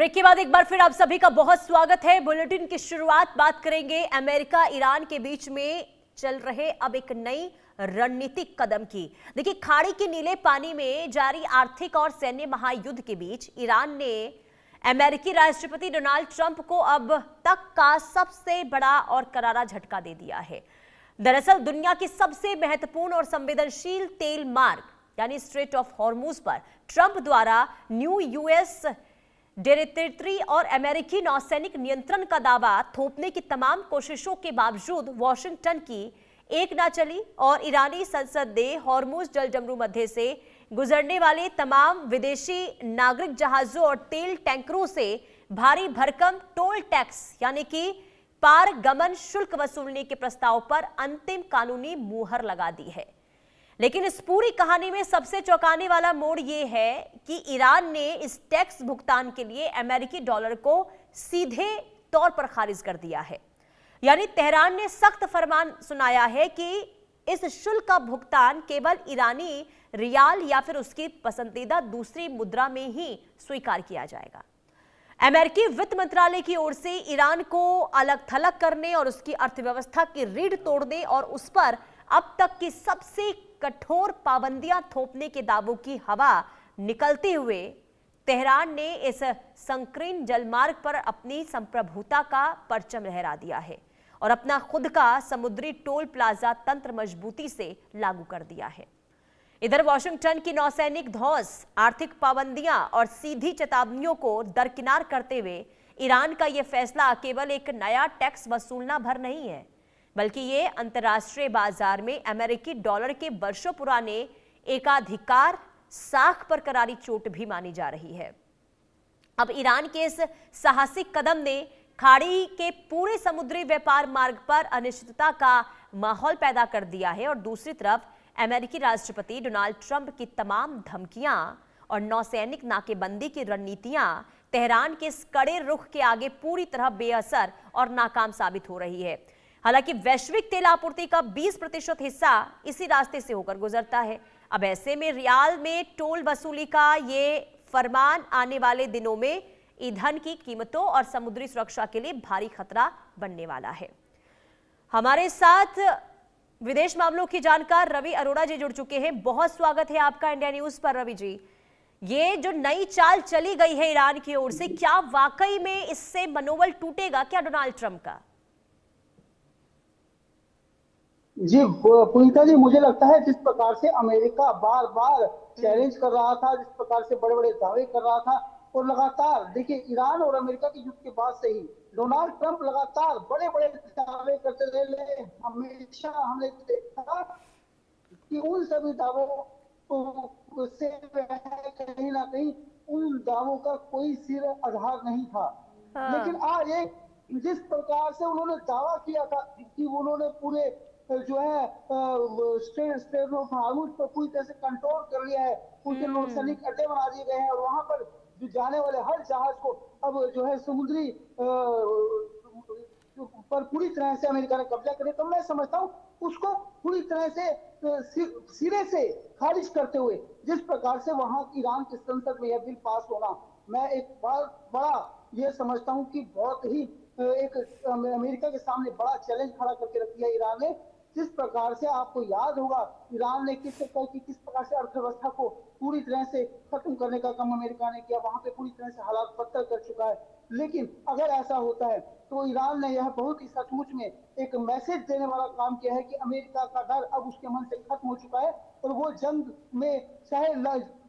Break के बाद एक बार फिर आप सभी का बहुत स्वागत है। बुलेटिन की शुरुआत बात करेंगे अमेरिका ईरान के बीच में चल रहे अब एक नई रणनीतिक कदम की। देखिए, खाड़ी के नीले पानी में जारी आर्थिक और सैन्य महायुद्ध के बीच ईरान ने अमेरिकी राष्ट्रपति डोनाल्ड ट्रंप को अब तक का सबसे बड़ा और करारा झटका दे दिया है। दरअसल दुनिया की सबसे महत्वपूर्ण और संवेदनशील तेल मार्ग यानी स्ट्रेट ऑफ हॉर्मुज पर ट्रंप द्वारा न्यू यूएस टेरिटरी और अमेरिकी नौसैनिक नियंत्रण का दावा थोपने की तमाम कोशिशों के बावजूद वॉशिंगटन की एक ना चली और ईरानी संसद ने हॉर्मुज जलजमरू मध्य से गुजरने वाले तमाम विदेशी नागरिक जहाजों और तेल टैंकरों से भारी भरकम टोल टैक्स यानी कि पारगमन शुल्क वसूलने के प्रस्ताव पर अंतिम कानूनी मुहर लगा दी है। लेकिन इस पूरी कहानी में सबसे चौंकाने वाला मोड़ यह है कि ईरान ने इस टैक्स भुगतान के लिए अमेरिकी डॉलर को सीधे तौर पर खारिज कर दिया है। यानी तेहरान ने सख्त फरमान सुनाया है कि इस शुल्क का भुगतान केवल ईरानी रियाल या फिर उसकी पसंदीदा दूसरी मुद्रा में ही स्वीकार किया जाएगा। अमेरिकी वित्त मंत्रालय की ओर से ईरान को अलग थलग करने और उसकी अर्थव्यवस्था की रीढ़ तोड़ने और उस पर अब तक की सबसे कठोर पाबंदियां थोपने के दावों की हवा निकलते हुए तेहरान ने इस संकीर्ण जलमार्ग पर अपनी संप्रभुता का परचम लहरा दिया है और अपना खुद का समुद्री टोल प्लाजा तंत्र मजबूती से लागू कर दिया है। इधर वॉशिंगटन की नौसैनिक धौंस, आर्थिक पाबंदियां और सीधी चेतावनियों को दरकिनार करते हुए ईरान का यह फैसला केवल एक नया टैक्स वसूलना भर नहीं है, बल्कि ये अंतर्राष्ट्रीय बाजार में अमेरिकी डॉलर के वर्षों पुराने एकाधिकार साख पर करारी चोट भी मानी जा रही है। अब ईरान के इस साहसिक कदम ने खाड़ी के पूरे समुद्री व्यापार मार्ग पर अनिश्चितता का माहौल पैदा कर दिया है और दूसरी तरफ अमेरिकी राष्ट्रपति डोनाल्ड ट्रंप की तमाम धमकियां और नौसैनिक नाकेबंदी की रणनीतियां तेहरान के इस कड़े रुख के आगे पूरी तरह बेअसर और नाकाम साबित हो रही है। हालांकि वैश्विक तेल आपूर्ति का 20% हिस्सा इसी रास्ते से होकर गुजरता है। अब ऐसे में रियाल में टोल वसूली का ये फरमान आने वाले दिनों में ईंधन की कीमतों और समुद्री सुरक्षा के लिए भारी खतरा बनने वाला है। हमारे साथ विदेश मामलों की जानकार रवि अरोड़ा जी जुड़ चुके हैं। बहुत स्वागत है आपका इंडिया न्यूज पर रवि जी। ये जो नई चाल चली गई है ईरान की ओर से, क्या वाकई में इससे मनोबल टूटेगा क्या डोनाल्ड ट्रंप का? जी पुनीता जी, मुझे लगता है जिस प्रकार से अमेरिका बार बार चैलेंज कर रहा था, जिस प्रकार से बड़े बड़े दावे कर रहा था और लगातार देखिए ईरान और अमेरिका की युद्ध के बाद से ही डोनाल्ड ट्रंप लगातार बड़े बड़े दावे करते रहे। हमेशा हमने देखा कि उन सभी दावों से कहीं ना कहीं उन दावों का कोई सिर आधार नहीं था। लेकिन आज एक जिस प्रकार से उन्होंने दावा किया था कि उन्होंने पूरे जो है स्ट्रेट ऑफ हॉर्मुज पर पूरी तरह से कंट्रोल कर लिया है, उनके नौसैनिक अड्डे बना दिए गए हैं और वहां पर जो जाने वाले हर जहाज को अब जो है समुद्री पर पूरी तरह से अमेरिका ने कब्जा कर लिया। तो मैं समझता हूँ उसको पूरी तरह से सिरे से खारिज करते हुए जिस प्रकार से वहां ईरान की संसद में यह बिल पास होना, मैं एक बहुत बड़ा ये समझता हूँ कि बहुत ही एक अमेरिका के सामने बड़ा चैलेंज खड़ा करके रख दिया ईरान ने। जिस प्रकार से आपको याद होगा ईरान ने किस प्रकार से अर्थव्यवस्था को पूरी तरह से खत्म करने का काम अमेरिका ने किया, वहां पे पूरी तरह से हालात बदतर कर चुका है। लेकिन अगर ऐसा होता है तो ईरान ने यह बहुत ही सचमुच में एक मैसेज देने वाला काम किया है कि अमेरिका का डर अब उसके मन से खत्म हो चुका है और वो जंग में चाहे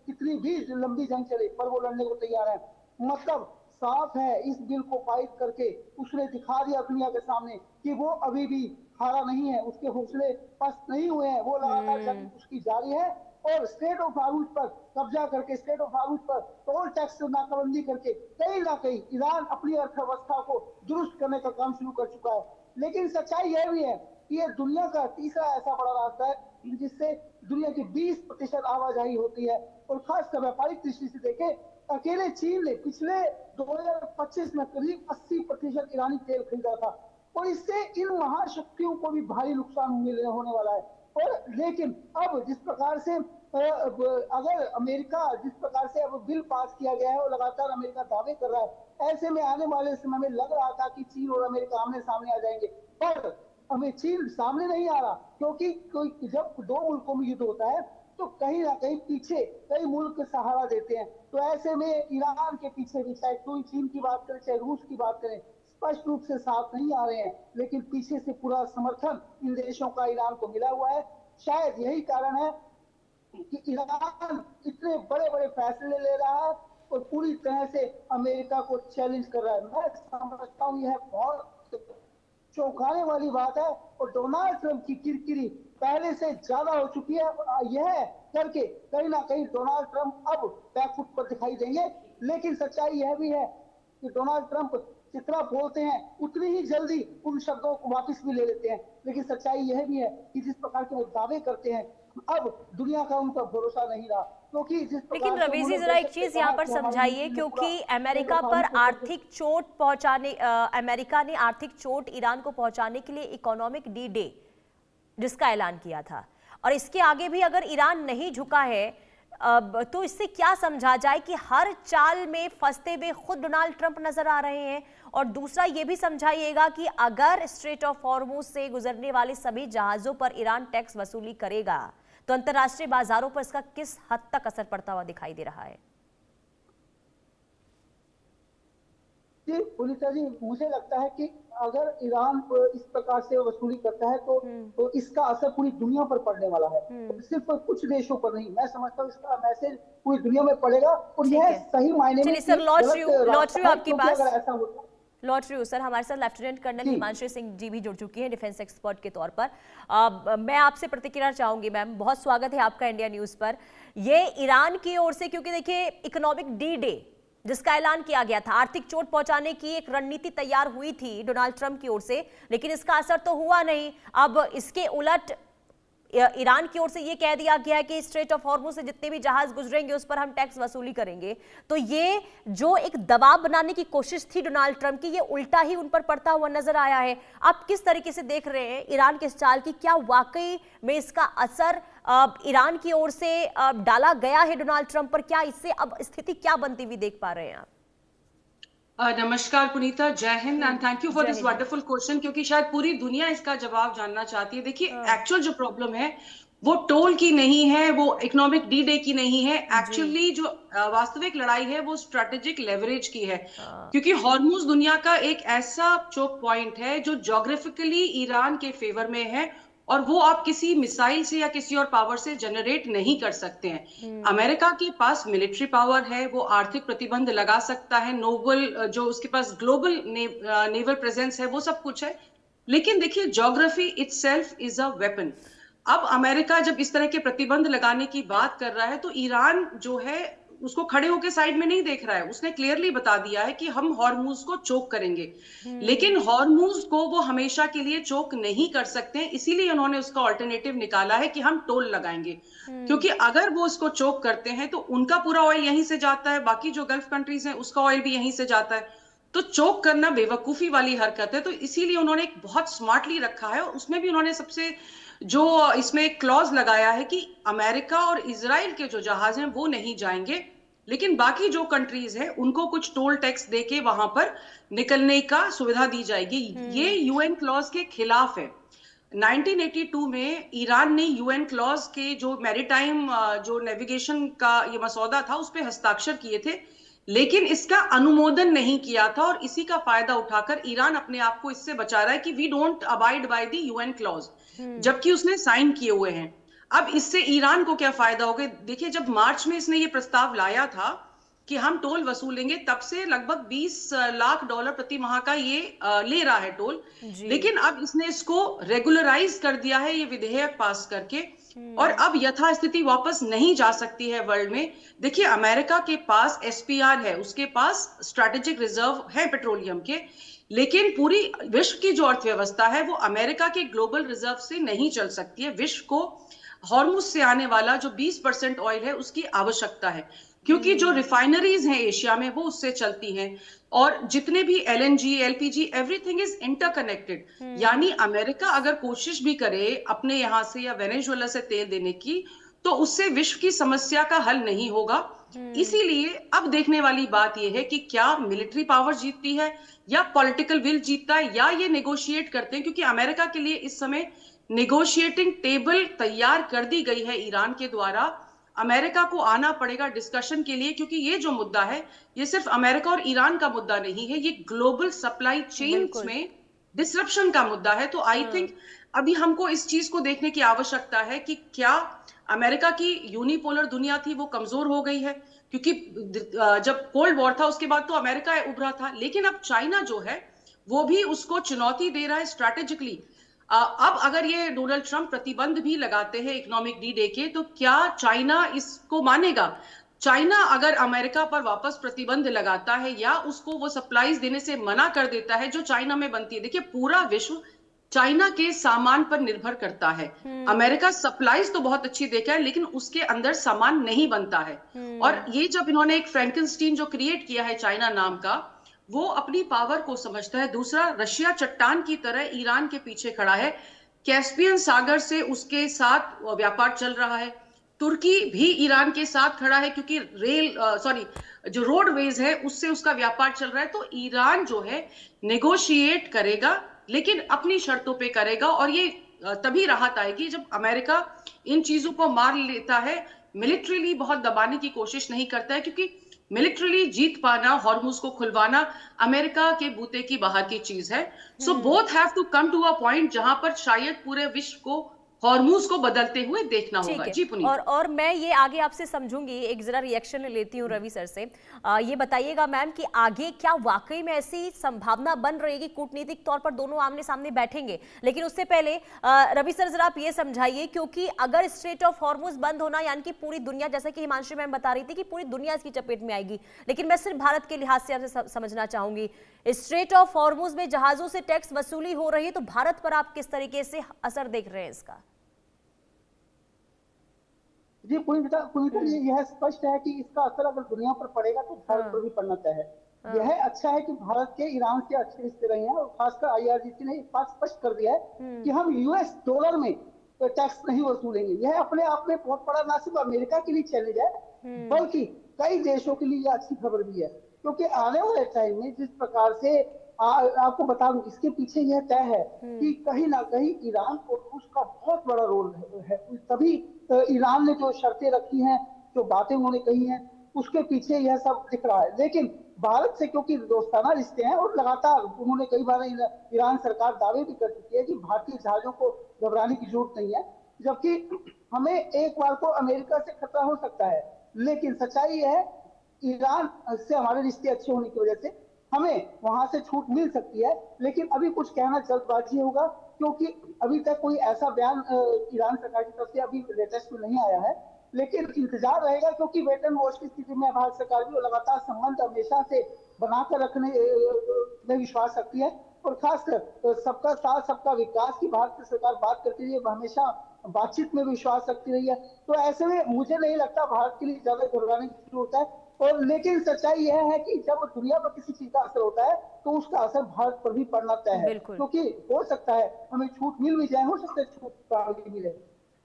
कितनी भी लंबी जंग चले पर वो लड़ने को तैयार है। मतलब साफ है, इस बिल को पारित करके उसने दिखा दिया दुनिया के सामने कि वो अभी भी हारा नहीं है, उसके हौसले पस्त नहीं हुए हैं, वो लगातार जंग उसकी जारी है और स्टेट ऑफ हॉर्मुज पर कब्जा करके, स्टेट ऑफ हॉर्मुज पर टोल टैक्स नाकाबंदी करके कहीं ना कहीं ईरान अपनी अर्थव्यवस्था को दुरुस्त करने का काम शुरू कर चुका है। लेकिन सच्चाई यह भी है कि ये दुनिया का तीसरा ऐसा बड़ा रास्ता है जिससे दुनिया की 20% आवाजाही होती है और खासकर व्यापारिक दृष्टि से देखें, अकेले चीन ने पिछले 2025 में करीब 80% ईरानी तेल खरीदा था और इससे इन महाशक्तियों को भी भारी नुकसान होने वाला है। और लेकिन अब जिस प्रकार से अगर अमेरिका जिस प्रकार से अब बिल पास किया गया है और लगातार अमेरिका दावे कर रहा है, ऐसे में आने वाले समय में लग रहा था कि चीन और अमेरिका आमने सामने आ जाएंगे, पर हमें चीन सामने नहीं आ रहा, क्योंकि कोई जब दो मुल्कों में युद्ध होता है तो कहीं ना कहीं पीछे कई मुल्क सहारा देते हैं। तो ऐसे में ईरान के पीछे भी, चाहे कोई चीन की बात करें चाहे रूस की बात करें, स्पष्ट रूप से साथ नहीं आ रहे हैं, लेकिन पीछे से पूरा समर्थन इन देशों का ईरान को मिला हुआ है। शायद यही कारण है कि ईरान इतने बड़े बड़े फैसले ले रहा है और पूरी तरह से अमेरिका को चैलेंज कर रहा है। मैं समझता हूँ यह बहुत चौंकाने वाली बात है और डोनाल्ड ट्रंप की किरकिरी पहले से ज्यादा हो चुकी है। यह करके कहीं ना कहीं डोनाल्ड ट्रंप अब बैकफुट पर दिखाई देंगे, लेकिन सच्चाई यह भी है कि डोनाल्ड ट्रंप जितना बोलते हैं उतनी ही जल्दी उन शब्दों को वापस भी ले लेते हैं। लेकिन सच्चाई यह भी है कि जिस प्रकार के वो दावे करते हैं, अब दुनिया का उनका भरोसा नहीं रहा, क्योंकि लेकिन रवि जी जरा एक चीज यहाँ पर समझाइए, क्योंकि अमेरिका पर आर्थिक चोट पहुंचाने अमेरिका ने आर्थिक चोट ईरान को पहुंचाने के लिए इकोनॉमिक डी डे जिसका ऐलान किया था, और इसके आगे भी अगर ईरान नहीं झुका है तो इससे क्या समझा जाए कि हर चाल में फंसते हुए खुद डोनाल्ड ट्रंप नजर आ रहे हैं। और दूसरा ये भी समझाइएगा कि अगर स्ट्रेट ऑफ हॉर्मुज से गुजरने वाले सभी जहाजों पर ईरान टैक्स वसूली करेगा तो अंतरराष्ट्रीय बाजारों पर इसका किस हद तक असर पड़ता हुआ दिखाई दे रहा है? जी पुनीता जी, मुझे लगता है कि अगर ईरान इस प्रकार से वसूली करता है तो इसका असर पूरी दुनिया पर पड़ने वाला है, तो सिर्फ कुछ देशों पर नहीं। मैं समझता हूँ इसका मैसेज पूरी दुनिया में पड़ेगा और यह सही मायने में सर लौट रही आपके पास अगर ऐसा होता। लौट रही हूँ सर, हमारे साथ लेफ्टिनेंट कर्नल हिमांशु सिंह जी भी जुड़ चुकी हैं डिफेंस एक्सपर्ट के तौर पर। मैं आपसे प्रतिक्रिया चाहूंगी मैम, बहुत स्वागत है आपका इंडिया न्यूज पर। ये ईरान की ओर से, क्योंकि देखिए इकोनॉमिक डी डे जिसका ऐलान किया गया था, आर्थिक चोट पहुंचाने की एक रणनीति तैयार हुई थी डोनाल्ड ट्रंप की ओर से, लेकिन इसका असर तो हुआ नहीं। अब इसके उलट ईरान की ओर से यह कह दिया गया है कि स्ट्रेट ऑफ हॉर्मुज से जितने भी जहाज गुजरेंगे उस पर हम टैक्स वसूली करेंगे। तो ये जो एक दबाव बनाने की कोशिश थी डोनाल्ड ट्रंप की, ये उल्टा ही उन पर पड़ता हुआ नजर आया है। आप किस तरीके से देख रहे हैं ईरान के इस चाल की? क्या वाकई में इसका असर ईरान की ओर से डाला गया है डोनाल्ड ट्रंप पर? क्या इससे अब स्थिति क्या बनती हुई देख पा रहे हैं आप? नमस्कार पुनीता, जय Hind and thank you for this wonderful question, क्योंकि शायद पूरी दुनिया इसका जवाब जानना चाहती है। देखिए एक्चुअल जो प्रॉब्लम है वो टोल की नहीं है, वो इकोनॉमिक डी डे की नहीं है। एक्चुअली जो वास्तविक लड़ाई है वो स्ट्रेटेजिक लेवरेज की है, क्योंकि हॉर्मुज दुनिया का एक ऐसा चोक पॉइंट है जो ज्योग्राफिकली ईरान के फेवर में है और वो आप किसी मिसाइल से या किसी और पावर से जनरेट नहीं कर सकते हैं। अमेरिका के पास मिलिट्री पावर है, वो आर्थिक प्रतिबंध लगा सकता है, नोबल जो उसके पास ग्लोबल नेवल प्रेजेंस है, वो सब कुछ है। लेकिन देखिए geography itself is a weapon. अब अमेरिका जब इस तरह के प्रतिबंध लगाने की बात कर रहा है तो ईरान जो है उसको खड़े होकर साइड में नहीं देख रहा है। उसने क्लियरली बता दिया है कि हम हॉर्मुज को चोक करेंगे, लेकिन हॉर्मुज को वो हमेशा के लिए चोक नहीं कर सकते। इसीलिए उन्होंने उसका ऑल्टरनेटिव निकाला है कि हम टोल लगाएंगे, क्योंकि अगर वो इसको चोक करते हैं तो उनका पूरा ऑयल यहीं से जाता है, बाकी जो गल्फ कंट्रीज हैं उसका ऑयल भी यहीं से जाता है, तो चोक करना बेवकूफी वाली हरकत है। तो इसीलिए उन्होंने एक बहुत स्मार्टली रखा है और उसमें भी उन्होंने सबसे जो इसमें एक क्लॉज लगाया है कि अमेरिका और इजराइल के जो जहाज हैं वो नहीं जाएंगे, लेकिन बाकी जो कंट्रीज हैं उनको कुछ टोल टैक्स देके वहां पर निकलने का सुविधा दी जाएगी। ये यूएन क्लॉज के खिलाफ है। 1982 में ईरान ने यूएन क्लॉज के जो मैरीटाइम जो नेविगेशन का ये मसौदा था उस पर हस्ताक्षर किए थे, लेकिन इसका अनुमोदन नहीं किया था और इसी का फायदा उठाकर ईरान अपने आप को इससे बचा रहा है कि we don't abide by the UN clause, जबकि उसने साइन किए हुए हैं। अब इससे ईरान को क्या फायदा होगा? देखिए जब मार्च में इसने ये प्रस्ताव लाया था कि हम टोल वसूलेंगे, तब से लगभग $20 लाख प्रति माह का ये ले रहा है टोल, लेकिन अब इसने इसको रेगुलराइज कर दिया है ये विधेयक पास करके, और अब यथास्थिति वापस नहीं जा सकती है वर्ल्ड में। देखिए अमेरिका के पास एसपीआर है, उसके पास स्ट्रैटेजिक रिजर्व है पेट्रोलियम के, लेकिन पूरी विश्व की जो अर्थव्यवस्था है वो अमेरिका के ग्लोबल रिजर्व से नहीं चल सकती है। विश्व को हॉर्मुज से आने वाला जो 20% ऑयल है उसकी आवश्यकता है। क्योंकि जो रिफाइनरीज हैं एशिया में वो उससे चलती हैं, और जितने भी LNG, LPG, everything is interconnected. यानी अमेरिका अगर कोशिश भी करे अपने यहाँ से या वेनेजुएला से तेल देने की, तो उससे विश्व की समस्या का हल नहीं होगा। इसीलिए अब देखने वाली बात यह है कि क्या मिलिट्री पावर जीतती है या पॉलिटिकल विल जीतता है, या ये नेगोशिएट करते हैं, क्योंकि अमेरिका के लिए इस समय नेगोशिएटिंग टेबल तैयार कर दी गई है ईरान के द्वारा। अमेरिका को आना पड़ेगा डिस्कशन के लिए, क्योंकि ये जो मुद्दा है ये सिर्फ अमेरिका और ईरान का मुद्दा नहीं है, ये ग्लोबल सप्लाई चेन्स में डिसरप्शन का मुद्दा है। तो आई थिंक अभी हमको इस चीज को देखने की आवश्यकता है कि क्या अमेरिका की यूनिपोलर दुनिया थी वो कमजोर हो गई है, क्योंकि जब कोल्ड वॉर था उसके बाद तो अमेरिका उभरा था, लेकिन अब चाइना जो है वो भी उसको चुनौती दे रहा है स्ट्रैटेजिकली। अब अगर ये डोनाल्ड ट्रंप प्रतिबंध भी लगाते हैं इकोनॉमिक डी-डे के, तो क्या चाइना इसको मानेगा? चाइना अगर अमेरिका पर वापस प्रतिबंध लगाता है या उसको वो सप्लाईज देने से मना कर देता है जो चाइना में बनती है, देखिए पूरा विश्व चाइना के सामान पर निर्भर करता है। अमेरिका सप्लाईज तो बहुत अच्छी देता है, लेकिन उसके अंदर सामान नहीं बनता है। और ये जब इन्होंने एक फ्रैंकेनस्टीन जो क्रिएट किया है चाइना नाम का, वो अपनी पावर को समझता है। दूसरा, रशिया चट्टान की तरह ईरान के पीछे खड़ा है, कैस्पियन सागर से उसके साथ व्यापार चल रहा है। तुर्की भी ईरान के साथ खड़ा है, क्योंकि जो रोडवेज है उससे उसका व्यापार चल रहा है। तो ईरान जो है नेगोशिएट करेगा, लेकिन अपनी शर्तों पे करेगा, और ये तभी राहत आएगी जब अमेरिका इन चीजों को मार लेता है, मिलिट्रीली बहुत दबाने की कोशिश नहीं करता है, क्योंकि मिलिट्रीली जीत पाना, हॉर्मुज को खुलवाना अमेरिका के बूते की बाहर की चीज है। So both have to come to a point जहां पर शायद पूरे विश्व को हॉर्मुज को बदलते हुए देखना होगा। जी पुनीत। और मैं ये आगे आपसे समझूंगी, एक जरा रिएक्शन लेती हूँ रवि सर से। ये बताइएगा मैम कि आगे क्या वाकई में ऐसी संभावना बन रही है कि कूटनीतिक तौर पर दोनों आमने सामने बैठेंगे? लेकिन उससे पहले रवि सर जरा आप ये समझाइए, क्योंकि अगर स्ट्रेट ऑफ हॉर्मुज बंद होना, यानी कि पूरी दुनिया, जैसे कि हिमांशु मैम बता रही थी कि पूरी दुनिया इसकी चपेट में आएगी, लेकिन मैं सिर्फ भारत के लिहाज से आपसे समझना चाहूंगी, स्ट्रेट ऑफ हॉर्मुज में जहाजों से टैक्स वसूली हो रही है, तो भारत पर आप किस तरीके से असर देख रहे हैं इसका? जी पुनीता जी, यह स्पष्ट है कि इसका असर अगर दुनिया पर पड़ेगा तो भारत पर भी पड़ना चाहिए। यह अच्छा है कि भारत के ईरान से अच्छे रिश्ते रहे हैं, और खासकर IRGC ने एक बात स्पष्ट कर दिया है कि हम US डॉलर में टैक्स नहीं वसूलेंगे। यह अपने आप में बहुत बड़ा ना सिर्फ अमेरिका के लिए चैलेंज है, बल्कि कई देशों के लिए यह अच्छी खबर भी है, क्योंकि आने वाले टाइम में जिस प्रकार से आपको बता दूं, इसके पीछे यह तय है कि कहीं ना कहीं ईरान और रूस का बहुत बड़ा रोल है। तभी ईरान ने जो शर्तें रखी हैं, जो बातें उन्होंने कही हैं, उसके पीछे यह सब दिख रहा है। लेकिन भारत से क्योंकि दोस्ताना रिश्ते हैं, और लगातार उन्होंने कई बार ईरान सरकार दावे भी कर चुकी है कि भारतीय जहाजों को घबराने की जरूरत नहीं है, जबकि हमें एक बार को अमेरिका से खतरा हो सकता है। लेकिन सच्चाई यह है, ईरान से हमारे रिश्ते अच्छे होने की वजह से हमें वहां से छूट मिल सकती है। लेकिन अभी कुछ कहना जल्दबाजी होगा, क्योंकि अभी तक कोई ऐसा बयान ईरान सरकार की तरफ से अभी लेटेस्ट में नहीं आया है। लेकिन इंतजार रहेगा, क्योंकि वेट एंड वॉच की स्थिति में भारत सरकार भी लगातार संबंध हमेशा से बनाकर रखने में विश्वास रखती है, और खासकर सबका साथ सबका विकास की भारत सरकार बात करती रही है, हमेशा बातचीत में विश्वास रखती रही है। तो ऐसे में मुझे नहीं लगता भारत के लिए ज्यादा घबराने की जरूरत है। और लेकिन सच्चाई यह है कि जब दुनिया पर किसी चीज का असर होता है तो उसका असर भारत पर भी पड़ना तय है, क्योंकि हो सकता है हमें छूट मिल भी जाए, हो सकता है छूट आगे मिले,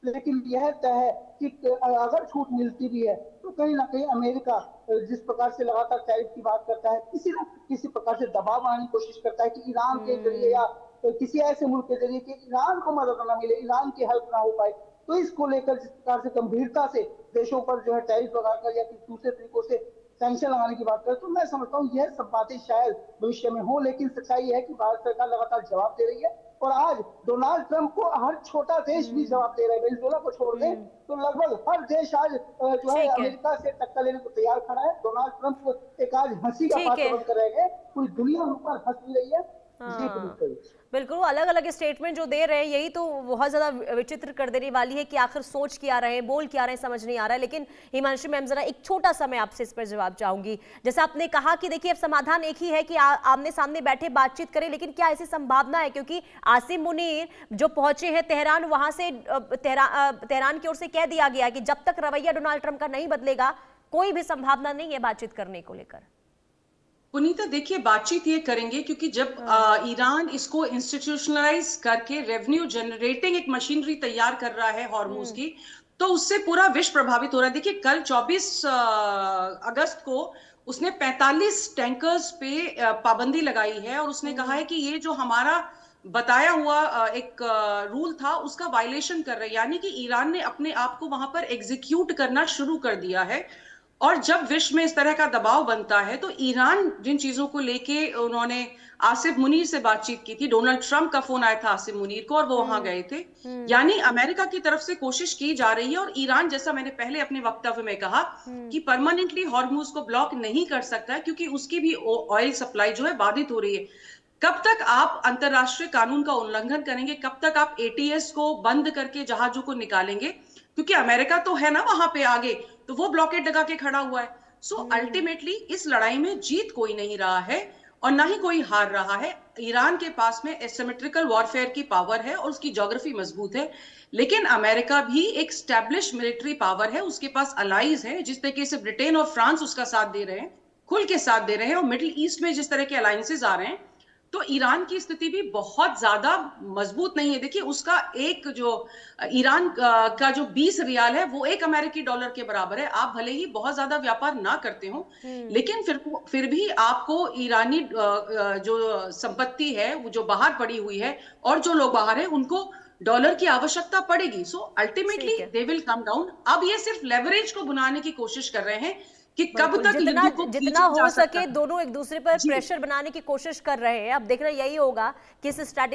लेकिन यह तय है कि अगर छूट मिलती भी है तो कहीं ना कहीं अमेरिका जिस प्रकार से लगातार टैरिफ की बात करता है, किसी न किसी प्रकार से दबाव बनाने की कोशिश करता है कि ईरान के जरिए या किसी ऐसे मुल्क के जरिए कि ईरान को मदद न मिले, ईरान की हेल्प ना हो पाए। तो इसको लेकर जिस प्रकार से गंभीरता से देशों पर जो है टैरिफ लगाकर या किसी दूसरे तरीकों से सैंक्शन लगाने की बात करें, तो मैं समझता हूँ यह सब बातें शायद भविष्य में हो। लेकिन सच्चाई है कि भारत सरकार लगातार जवाब दे रही है, और आज डोनाल्ड ट्रंप को हर छोटा देश भी जवाब दे रहा है। वेनेजुएला को छोड़ दें तो लगभग हर देश आज जो है अमेरिका से टक्कर लेने को तैयार खड़ा है। डोनाल्ड ट्रंप एक आज हंसी का पात्र बनकर रह गए, पूरी दुनिया उन पर हंस भी रही है। बिल्कुल, अलग अलग स्टेटमेंट जो दे रहे हैं, यही तो बहुत ज्यादा विचित्र कर देने वाली है कि आखिर सोच क्या रहे हैं, बोल क्या रहे हैं, समझ नहीं आ रहा है। लेकिन हिमांशु मैम, जरा एक छोटा सा मैं आपसे इस पर जवाब चाहूंगी। जैसा आपने कहा कि देखिए अब समाधान एक ही है कि आमने सामने बैठे बातचीत करें, लेकिन क्या ऐसी संभावना है, क्योंकि आसिम मुनीर जो पहुंचे हैं तेहरान, वहां से तेहरान की ओर से कह दिया गया कि जब तक रवैया डोनाल्ड ट्रंप का नहीं बदलेगा कोई भी संभावना नहीं है बातचीत करने को लेकर? पुनीता देखिए, बातचीत ये करेंगे क्योंकि जब ईरान इसको इंस्टीट्यूशनलाइज करके रेवेन्यू जनरेटिंग एक मशीनरी तैयार कर रहा है हॉर्मुज की, तो उससे पूरा विश्व प्रभावित हो रहा है। देखिए, कल 24 अगस्त को उसने 45 टैंकर्स पे पाबंदी लगाई है और उसने कहा है कि ये जो हमारा बताया हुआ एक रूल था उसका वायलेशन कर रहा है, यानी कि ईरान ने अपने आप को वहां पर एग्जीक्यूट करना शुरू कर दिया है। और जब विश्व में इस तरह का दबाव बनता है तो ईरान जिन चीजों को लेके उन्होंने आसिफ मुनीर से बातचीत की थी, डोनाल्ड ट्रंप का फोन आया था आसिफ मुनीर को और वो वहां गए थे, यानी अमेरिका की तरफ से कोशिश की जा रही है। और ईरान, जैसा मैंने पहले अपने वक्तव्य में कहा, कि परमानेंटली हॉर्मुज को ब्लॉक नहीं कर सकता है क्योंकि उसकी भी ऑयल सप्लाई जो है बाधित हो रही है। कब तक आप अंतरराष्ट्रीय कानून का उल्लंघन करेंगे, कब तक आप एटीएस को बंद करके जहाजों को निकालेंगे, क्योंकि अमेरिका तो है ना वहां पे आगे, तो वो ब्लॉकेड लगा के खड़ा हुआ है। सो अल्टीमेटली इस लड़ाई में जीत कोई नहीं रहा है और ना ही कोई हार रहा है। ईरान के पास में एसिमेट्रिकल वॉरफेयर की पावर है और उसकी ज्योग्राफी मजबूत है, लेकिन अमेरिका भी एक स्टैब्लिश मिलिट्री पावर है, उसके पास अलाइज है। जिस तरीके से ब्रिटेन और फ्रांस उसका साथ दे रहे हैं, खुल के साथ दे रहे हैं, और मिडिल ईस्ट में जिस तरह के अलायंसेज आ रहे हैं, तो ईरान की स्थिति भी बहुत ज्यादा मजबूत नहीं है। देखिए, उसका एक जो ईरान का जो 20 रियाल है वो एक अमेरिकी डॉलर के बराबर है। आप भले ही बहुत ज्यादा व्यापार ना करते हो, लेकिन फिर भी आपको ईरानी जो संपत्ति है वो जो बाहर पड़ी हुई है और जो लोग बाहर है उनको डॉलर की आवश्यकता पड़ेगी। So ultimately they will come down. अब ये सिर्फ लेवरेज को बनाने की कोशिश कर रहे हैं कि कब तक जितना हो सके दोनों एक दूसरे पर प्रेशर बनाने की कोशिश कर रहे हैं। अब देखना यही होगा कि इस स्ट्रैटेजी